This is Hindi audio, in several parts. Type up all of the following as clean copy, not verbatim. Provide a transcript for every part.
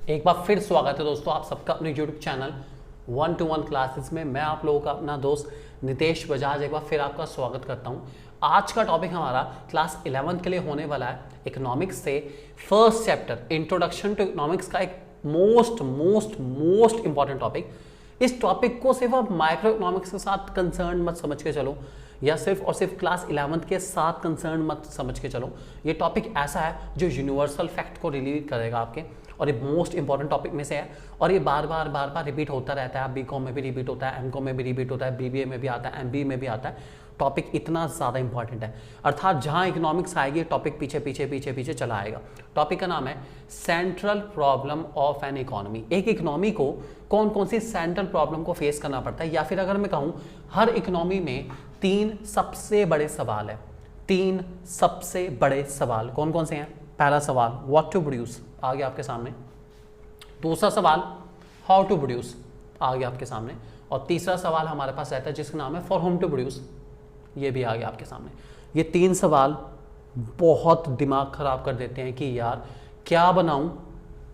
एक बार फिर स्वागत है दोस्तों आप सबका अपने YouTube चैनल 1-to-1 क्लासेस में। मैं आप लोगों का अपना दोस्त नितेश बजाज एक बार फिर आपका स्वागत करता हूं। आज का टॉपिक हमारा क्लास 11th के लिए होने वाला है इकोनॉमिक्स से first chapter introduction to economics का एक मोस्ट इंपॉर्टेंट टॉपिक। इस टॉपिक को सिर्फ आप माइक्रो इकोनॉमिक्स के साथ कंसर्न मत समझ के चलो या सिर्फ और सिर्फ क्लास 11th के साथ कंसर्न मत समझ के चलो। ये टॉपिक ऐसा है जो यूनिवर्सल फैक्ट को रिलीव करेगा आपके, और ये मोस्ट इंपॉर्टेंट टॉपिक में से है और ये बार बार रिपीट होता रहता है। बीकॉम में भी रिपीट होता है, एमकॉम में भी रिपीट होता है, बीबीए में भी आता है, एमबीए में भी आता है। टॉपिक इतना ज़्यादा इंपॉर्टेंट है, अर्थात जहाँ इकोनॉमिक्स आएगी टॉपिक पीछे चला आएगा। टॉपिक का नाम है central problem of an economy. एक इकोनॉमी को कौन कौन सी सेंट्रल प्रॉब्लम को फेस करना पड़ता है, या फिर अगर मैं कहूँ हर इकोनॉमी में तीन सबसे बड़े सवाल है। तीन सबसे बड़े सवाल कौन कौन से हैं? पहला सवाल व्हाट टू प्रोड्यूस, आ गया आपके सामने। दूसरा सवाल हाउ टू प्रोड्यूस, आ गया आपके सामने। और तीसरा सवाल हमारे पास रहता है जिसका नाम है फॉर होम टू प्रोड्यूस, ये भी आ गया आपके सामने। ये तीन सवाल बहुत दिमाग खराब कर देते हैं कि यार क्या बनाऊं,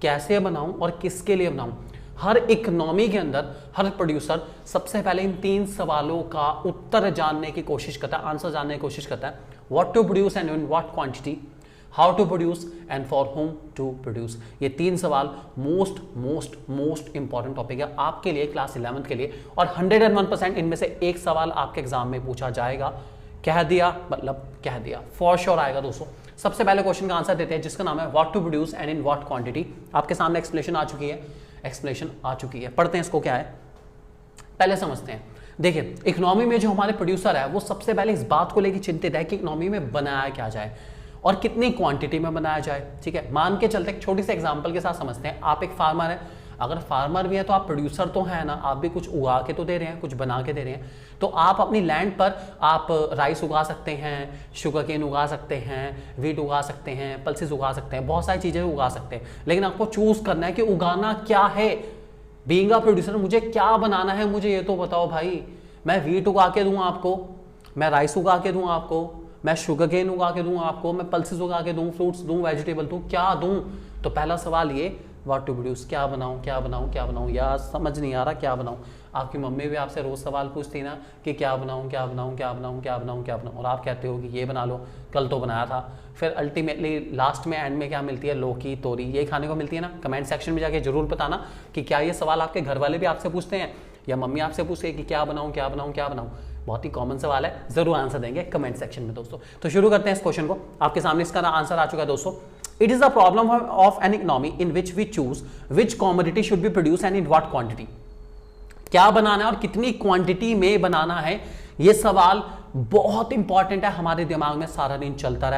कैसे बनाऊं और किसके लिए बनाऊं। हर इकोनॉमी के अंदर हर प्रोड्यूसर सबसे पहले इन तीन सवालों का उत्तर जानने की कोशिश करता है, आंसर जानने की कोशिश करता है। What to produce and in what quantity, how to produce and for whom to produce. ये तीन सवाल मोस्ट इंपॉर्टेंट टॉपिक है आपके लिए क्लास 11th के लिए, और 101% इनमें से एक सवाल आपके एग्जाम में पूछा जाएगा। कह दिया मतलब कह दिया, फॉर श्योर आएगा दोस्तों। सबसे पहले क्वेश्चन का आंसर देते हैं जिसका नाम है what to produce and in what quantity. आपके सामने एक्सप्लेनेशन आ चुकी है, पढ़ते हैं इसको क्या है, पहले समझते हैं। देखिए इकोनॉमी में जो हमारे प्रोड्यूसर है वो सबसे पहले इस बात को लेकर चिंतित है कि इकोनॉमी में बनाया क्या जाए और कितनी क्वांटिटी में बनाया जाए। ठीक है, मान के चलते एक छोटी सी एग्जांपल के साथ समझते हैं। आप एक फार्मर है, अगर फार्मर भी है तो आप प्रोड्यूसर तो है ना, आप भी कुछ उगा के तो दे रहे हैं, कुछ बना के दे रहे हैं। तो आप अपनी लैंड पर आप राइस उगा सकते हैं, शुगर केन उगा सकते हैं, वीट उगा सकते हैं, पल्सेस उगा सकते हैं, बहुत सारी चीज़ें उगा सकते हैं। लेकिन आपको चूज करना है कि उगाना क्या है। बीइंग अ प्रोड्यूसर मुझे क्या बनाना है, मुझे ये तो बताओ भाई। मैं वीट उगा के दूँ आपको, मैं राइस उगा के दूँ आपको, मैं शुगर केन उगा के दूँ आपको, मैं पल्सेस उगा के दूँ, फ्रूट्स दूँ, वेजिटेबल दूँ, क्या दूँ? तो पहला सवाल ये व्हाट टू प्रोड्यूस, क्या बनाऊँ यार समझ नहीं आ रहा क्या बनाऊँ। आपकी मम्मी भी आपसे रोज़ सवाल पूछती ना कि क्या बनाऊँ, और आप कहते हो कि ये बना लो, कल तो बनाया था। फिर अल्टीमेटली लास्ट में एंड में क्या मिलती है? लौकी तोरी, ये खाने को मिलती है ना। कमेंट सेक्शन में जाके जरूर बताना कि क्या ये सवाल आपके घर वाले भी आपसे पूछते हैं या मम्मी आपसे पूछते हैं कि क्या बनाऊँ। बहुत ही कॉमन सवाल है, जरूर आंसर देंगे कमेंट सेक्शन में दोस्तों। तो शुरू करते हैं इस क्वेश्चन को। आपके सामने इसका आंसर आ चुका है दोस्तों। It is a problem of an economy in which we choose which commodity should be produce and in what quantity. क्या बनाना है और कितनी क्वांटिटी में बनाना है, ये सवाल बहुत इंपॉर्टेंट है। हमारे दिमाग में सारा दिन चलता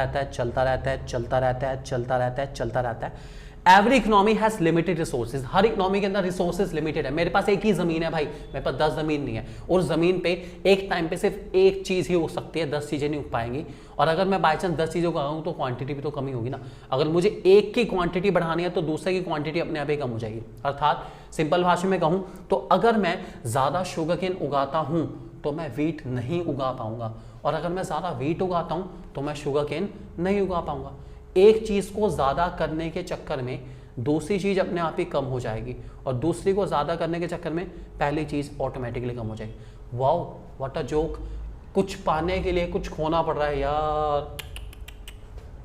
रहता है। Every economy has limited resources. Her economy के अंदर रिसोर्सेज लिमिटेड है। मेरे पास एक ही जमीन है भाई, मेरे पास 10 जमीन नहीं है, और जमीन पे एक टाइम पे सिर्फ एक चीज ही उग सकती है, 10 चीजें नहीं उग पाएंगी। और अगर मैं बाई चांस 10 चीजों को आऊँ तो क्वांटिटी भी तो कमी होगी ना। अगर मुझे एक की क्वांटिटी बढ़ानी है तो दूसरे की क्वांटिटी अपने आप ही कम हो जाएगी। अर्थात सिंपल भाषा में कहूँ तो अगर मैं ज्यादा शुगर केन उगाता हूँ तो मैं वीट नहीं उगा पाऊंगा, और अगर मैं ज्यादा वीट उगाता हूँ तो मैं शुगर केन नहीं उगा पाऊंगा। एक चीज को ज्यादा करने के चक्कर में दूसरी चीज अपने आप ही कम हो जाएगी, और दूसरी को ज्यादा करने के चक्कर में पहली चीज ऑटोमेटिकली कम हो जाएगी। Wow what a joke. कुछ पाने के लिए कुछ खोना पड़ रहा है यार,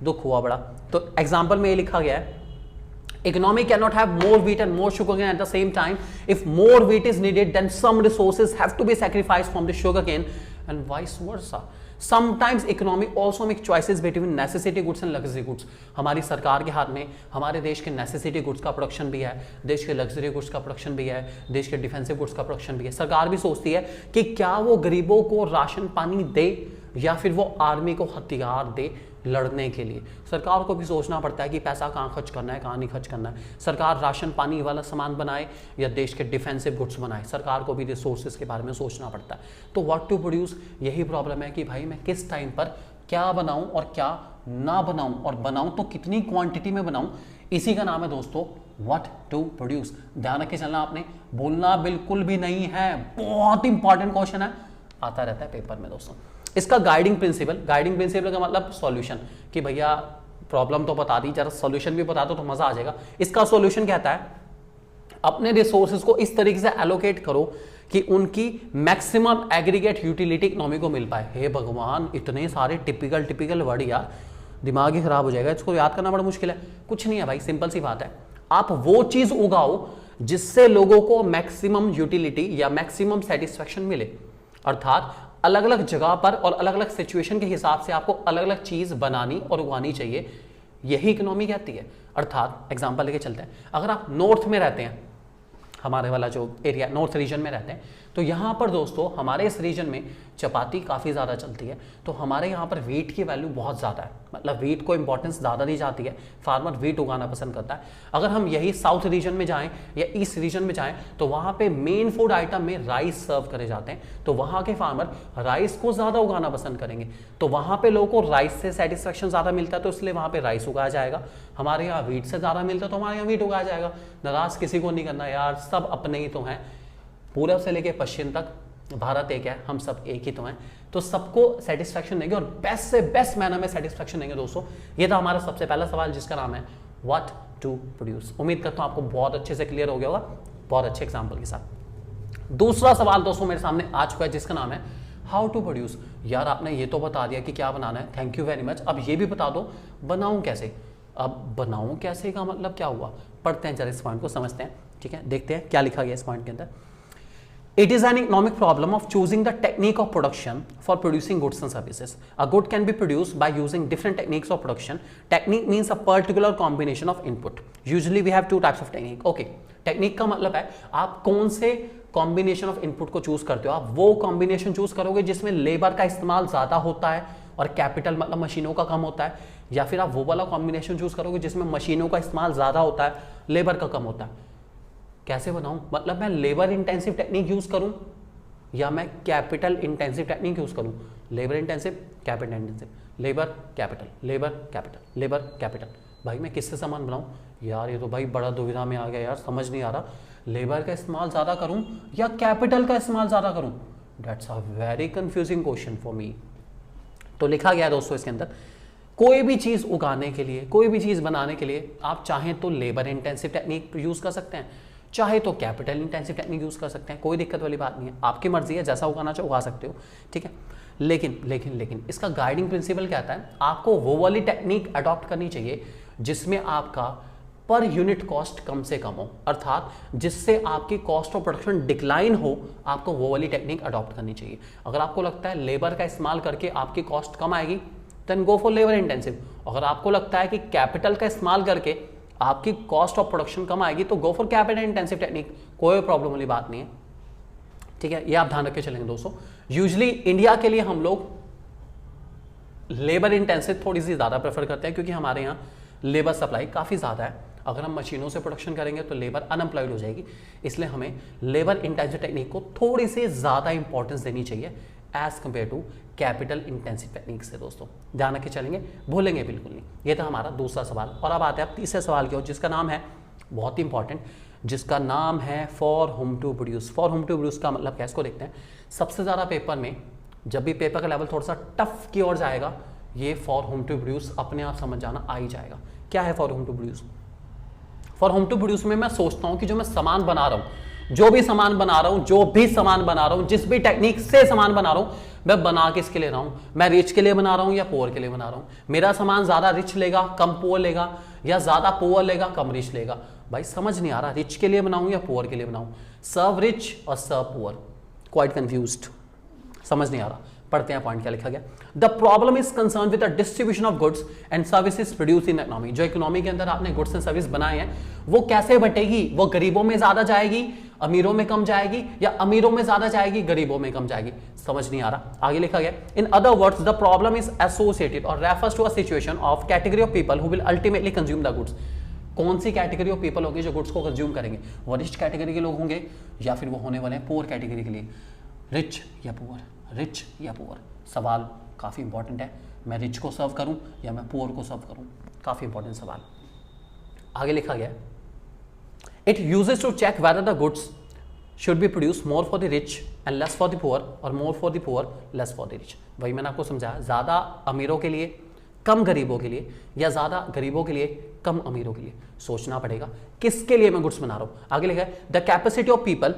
दुख हुआ बड़ा। तो एग्जाम्पल में ये लिखा गया है economy cannot have more wheat and more sugarcane at the same time. If more wheat is needed, then some resources have to be sacrificed from the sugarcane and vice versa. Sometimes economy also make choices between necessity goods and luxury goods. हमारी सरकार के हाथ में हमारे देश के necessity goods का प्रोडक्शन भी है, देश के luxury goods का प्रोडक्शन भी है, देश के डिफेंसिव गुड्स का प्रोडक्शन भी है। सरकार भी सोचती है कि क्या वो गरीबों को राशन पानी दे या फिर वो आर्मी को हथियार दे लड़ने के लिए। सरकार को भी सोचना पड़ता है कि पैसा कहाँ खर्च करना है, कहाँ नहीं खर्च करना है। सरकार राशन पानी वाला सामान बनाए या देश के डिफेंसिव गुड्स बनाए, सरकार को भी रिसोर्सेज के बारे में सोचना पड़ता है। तो व्हाट टू प्रोड्यूस, यही प्रॉब्लम है कि भाई मैं किस टाइम पर क्या बनाऊं और क्या ना बनाऊं, और बनाऊं तो कितनी क्वांटिटी में बनाऊं। इसी का नाम है दोस्तों व्हाट टू प्रोड्यूस। ध्यान रख के चलना, आपने बोलना बिल्कुल भी नहीं है, बहुत इंपॉर्टेंट क्वेश्चन है, आता रहता है पेपर में दोस्तों। इसका गाइडिंग प्रिंसिपल का मतलब सॉल्यूशन, कि भैया प्रॉब्लम तो बता दी, जरा सॉल्यूशन भी बता दो तो मजा आ जाएगा। इसका सॉल्यूशन कहता है अपने रिसोर्सेज को इस तरीके से एलोकेट करो कि उनकी मैक्सिमम एग्रीगेट यूटिलिटी इकोनॉमी को मिल पाए। हे भगवान, इतने सारे टिपिकल वर्ड यार, दिमाग ही खराब हो जाएगा, इसको याद करना बड़ा मुश्किल है। कुछ नहीं है भाई, सिंपल सी बात है, आप वो चीज उगाओ जिससे लोगों को मैक्सिमम यूटिलिटी या मैक्सिमम सेटिस्फैक्शन मिले। अर्थात अलग अलग जगह पर और अलग अलग सिचुएशन के हिसाब से आपको अलग अलग चीज बनानी और उगानी चाहिए, यही इकोनॉमी कहती है। अर्थात एग्जांपल लेके चलते हैं, अगर आप नॉर्थ में रहते हैं, हमारे वाला जो एरिया नॉर्थ रीजन में रहते हैं, तो यहाँ पर दोस्तों हमारे इस रीजन में चपाती काफ़ी ज़्यादा चलती है, तो हमारे यहाँ पर वीट की वैल्यू बहुत ज़्यादा है, मतलब वीट को इंपॉर्टेंस ज़्यादा दी जाती है, फार्मर वीट उगाना पसंद करता है। अगर हम यही साउथ रीजन में जाएं या ईस्ट रीजन में जाएं तो वहाँ पे मेन फूड आइटम में राइस सर्व करे जाते हैं, तो वहाँ के फार्मर राइस को ज़्यादा उगाना पसंद करेंगे, तो वहाँ पे लोगों को राइस से सेटिस्फेक्शन ज़्यादा मिलता है, तो इसलिए वहाँ पे राइस उगाया जाएगा। हमारे यहाँ वीट से ज़्यादा मिलता है तो हमारे यहाँ वीट उगाया जाएगा। नाराज किसी को नहीं करना यार, सब अपने ही तो हैं, पूरब से लेके पश्चिम तक भारत एक है, हम सब एक ही तो हैं, तो सबको सेटिस्फैक्शन देंगे और बेस्ट से बेस्ट मैनर में सेटिस्फैक्शन देंगे। दोस्तों ये था हमारा सबसे पहला सवाल जिसका नाम है व्हाट टू प्रोड्यूस। उम्मीद करता हूं आपको बहुत अच्छे से क्लियर हो गया होगा, बहुत अच्छे एग्जांपल के साथ। दूसरा सवाल दोस्तों मेरे सामने आ चुका है जिसका नाम है हाउ टू प्रोड्यूस। यार आपने ये तो बता दिया कि क्या बनाना है, थैंक यू वेरी मच, अब ये भी बता दो बनाऊं कैसे। अब बनाऊं कैसे का मतलब क्या हुआ, पढ़ते हैं जरा इस पॉइंट को समझते हैं, ठीक है, देखते हैं क्या लिखा गया इस पॉइंट के अंदर। It is an economic problem of choosing the technique of production for producing goods and services. A good can be produced by using different techniques of production. Technique means a particular combination of input. Usually we have two types of technique. Okay, technique का मतलब है आप कौन से combination of input को चूज करते हो। आप वो combination चूज करोगे जिसमें लेबर का इस्तेमाल ज्यादा होता है और कैपिटल मतलब मशीनों का कम होता है, या फिर आप वो वाला कॉम्बिनेशन चूज करोगे जिसमें मशीनों का इस्तेमाल ज्यादा होता है, लेबर का कम होता है। कैसे बनाऊं, मतलब मैं लेबर इंटेंसिव टेक्निक यूज करूं या मैं कैपिटल इंटेंसिव टेक्निक यूज करूं। Labour intensive, capital intensive, labour capital, labour capital, labour capital, भाई मैं किससे सामान बनाऊं यार, ये तो भाई बड़ा दुविधा में आ गया यार, समझ नहीं आ रहा लेबर का इस्तेमाल ज्यादा करूं या कैपिटल का इस्तेमाल ज्यादा करूं। That's a very confusing question for me. तो लिखा गया है दोस्तों इसके अंदर, कोई भी चीज उगाने के लिए, कोई भी चीज बनाने के लिए आप चाहें तो लेबर इंटेंसिव टेक्निक यूज कर सकते हैं, चाहे तो कैपिटल इंटेंसिव टेक्निक यूज कर सकते हैं, कोई दिक्कत वाली बात नहीं है, आपकी मर्जी है, जैसा उगाना चाहो उगा सकते हो, ठीक है। लेकिन इसका गाइडिंग प्रिंसिपल कहता है आपको वो वाली टेक्निक अडॉप्ट करनी चाहिए जिसमें आपका पर यूनिट कॉस्ट कम से कम हो, अर्थात जिससे आपकी कॉस्ट ऑफ प्रोडक्शन डिक्लाइन हो, आपको वो वाली टेक्निक अडॉप्ट करनी चाहिए। अगर आपको लगता है लेबर का इस्तेमाल करके आपकी कॉस्ट कम आएगी then go for labour intensive. अगर आपको लगता है कि कैपिटल का इस्तेमाल करके आपकी कॉस्ट ऑफ प्रोडक्शन कम आएगी तो go for capital intensive technique, कोई प्रॉब्लम वाली बात नहीं है, ठीक है। ये आप ध्यान रख के चलेंगे दोस्तों। यूजुअली इंडिया के लिए हम लोग लेबर इंटेंसिव थोड़ी सी ज्यादा प्रेफर करते हैं क्योंकि हमारे यहाँ लेबर सप्लाई काफी ज्यादा है। अगर हम मशीनों से प्रोडक्शन करेंगे तो लेबर अनएम्प्लॉयड हो जाएगी, इसलिए हमें लेबर इंटेंसिव टेक्निक को थोड़ी सी ज्यादा इंपॉर्टेंस देनी चाहिए as compare to capital intensive technique से। दोस्तों ध्यान रख के चलेंगे, भूलेंगे बिल्कुल नहीं। ये था हमारा दूसरा सवाल और अब आते हैं तीसरे सवाल की ओर जिसका नाम है बहुत ही इंपॉर्टेंट, जिसका नाम है for whom to produce. For whom to produce का मतलब क्या, इसको देखते हैं। सबसे ज़्यादा पेपर में जब भी पेपर का लेवल थोड़ा सा टफ की ओर जाएगा, ये फॉर होम टू प्रोड्यूस अपने आप समझ जाना आ ही जाएगा। क्या है for whom to produce? For whom to produce में मैं सोचता हूँ कि जो मैं सामान बना रहा हूँ, जो भी सामान बना रहा हूँ, जिस भी टेक्निक से सामान बना रहा हूँ, मैं बना किसके लिए रहा हूँ, मैं रिच के लिए बना रहा हूँ या पुअर के लिए बना रहा हूँ। मेरा सामान ज्यादा रिच लेगा कम पुअर लेगा, या ज्यादा पुअर लेगा कम रिच लेगा, भाई समझ नहीं आ रहा, रिच के लिए बनाऊं या पुअर के लिए बनाऊं। सर्व रिच और सर्व पुअर, क्वाइट कंफ्यूज्ड, समझ नहीं आ रहा। पढ़ते हैं पॉइंट क्या लिखा गया। The problem is concern with the distribution of goods and services produce in economy. जो इकोनॉमी के अंदर आपने गुड्स एंड सर्विस बनाए हैं वो कैसे बटेगी, वो गरीबों में ज्यादा जाएगी, अमीरों में कम जाएगी, या अमीरों में ज्यादा जाएगी, गरीबों में कम जाएगी, समझ नहीं आ रहा। आगे लिखा गया, in other words the problem is associated और refers to a situation of category of people who will ultimately consume the goods. कौन सी कैटेगरी ऑफ पीपल होगी जो गुड्स को कंज्यूम करेंगे? वो रिच कैटेगरी के लोग होंगे या फिर वो होने वाले हैं पुअर कैटेगरी के लिए। रिच या पुअर, रिच या पुअर, सवाल काफी इंपॉर्टेंट है। मैं रिच को सर्व करूं या मैं पुअर को सर्व करूं, काफी इंपॉर्टेंट सवाल। आगे लिखा गया, it uses to check whether the goods should be produce more for the rich and less for the poor, और more for the poor less for the rich. वही मैंने आपको समझाया, ज्यादा अमीरों के लिए कम गरीबों के लिए या ज्यादा गरीबों के लिए, कम अमीरों के लिए? सोचना पड़ेगा किसके लिए मैं गुड्स बना रहा हूं। आगे लिखा है the capacity of people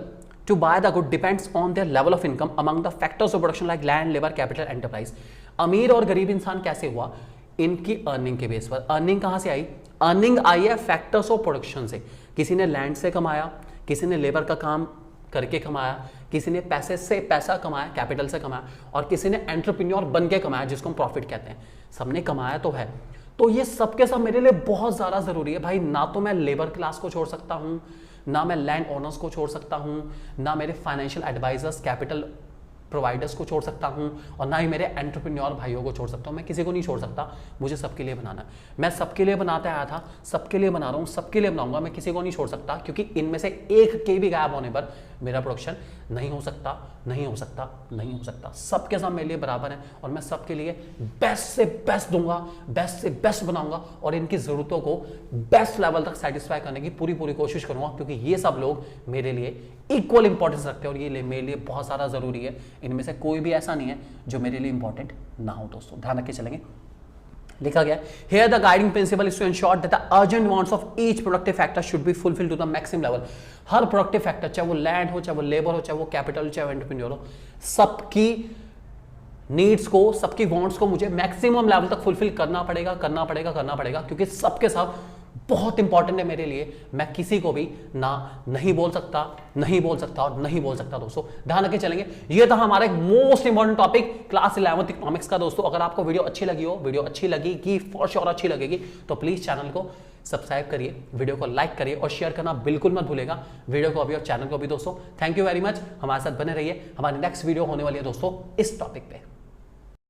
to buy the good depends on their level of income among the factors of production like land, labour, capital, enterprise. अमीर और गरीब इंसान कैसे हुआ? इनकी अर्निंग के बेस पर। अर्निंग कहां से आई? अर्निंग आई है फैक्टर्स ऑफ प्रोडक्शन से। किसी ने लैंड से कमाया, किसी ने लेबर का काम करके कमाया, किसी ने पैसे से पैसा कमाया, कैपिटल से कमाया, और किसी ने एंटरप्रेन्योर बन के कमाया, जिसको हम प्रॉफिट कहते हैं। सबने कमाया तो है, तो ये सबके सब मेरे लिए बहुत ज्यादा जरूरी है भाई। ना तो मैं लेबर क्लास को छोड़ सकता हूं, ना मैं लैंड ओनर्स को छोड़ सकता हूं, ना मेरे फाइनेंशियल एडवाइजर्स, कैपिटल प्रोवाइडर्स को छोड़ सकता हूं, और ना ही मेरे एंटरप्रेन्योर भाइयों को छोड़ सकता हूं। मैं किसी को नहीं छोड़ सकता, मुझे सबके लिए बनाना है। मैं सबके लिए बनाते आया था, सबके लिए बना रहा हूं, सबके लिए बनाऊंगा। मैं किसी को नहीं छोड़ सकता, क्योंकि इनमें से एक के भी गायब होने पर मेरा प्रोडक्शन नहीं हो सकता, नहीं हो सकता, नहीं हो सकता। सबके साथ मेरे लिए बराबर है, और मैं सबके लिए बेस्ट से बेस्ट दूंगा, बेस्ट से बेस्ट बनाऊंगा, और इनकी जरूरतों को बेस्ट लेवल तक सेटिस्फाई करने की पूरी पूरी कोशिश करूंगा, क्योंकि ये सब लोग मेरे लिए इक्वल इंपॉर्टेंस रखते हैं, और ये मेरे लिए बहुत ज्यादा जरूरी है। इनमें से कोई भी ऐसा नहीं है जो मेरे लिए इंपॉर्टेंट ना हो। दोस्तों ध्यान रख के चलेंगे। लिखा गया here the guiding principle is to ensure that the urgent wants of each productive factor should be fulfilled to the maximum level। Her productive factor, चाहे वो लैंड हो, चाहे वो लेबर हो, चाहे वो कैपिटल, चाहे वो एंटरप्रेन्योर हो, सबकी नीड्स को, सबकी वांट्स को मुझे मैक्सिमम लेवल तक फुलफिल करना पड़ेगा, करना पड़ेगा, करना पड़ेगा, क्योंकि सबके सब बहुत इंपॉर्टेंट है मेरे लिए। मैं किसी को भी ना नहीं बोल सकता, नहीं बोल सकता और नहीं बोल सकता। दोस्तों ध्यान रखे चलेंगे। ये था हमारा एक most important topic class 11th economics का। दोस्तों अगर आपको वीडियो अच्छी लगी हो, वीडियो अच्छी लगेगी, फॉर श्योर अच्छी लगेगी, तो प्लीज चैनल को सब्सक्राइब करिए, वीडियो को लाइक करिए और शेयर करना बिल्कुल मत भूलेगा, वीडियो को अभी और चैनल को भी। दोस्तों थैंक यू वेरी मच, हमारे साथ बने रहिए। हमारी नेक्स्ट वीडियो होने वाली है दोस्तों इस टॉपिक पे।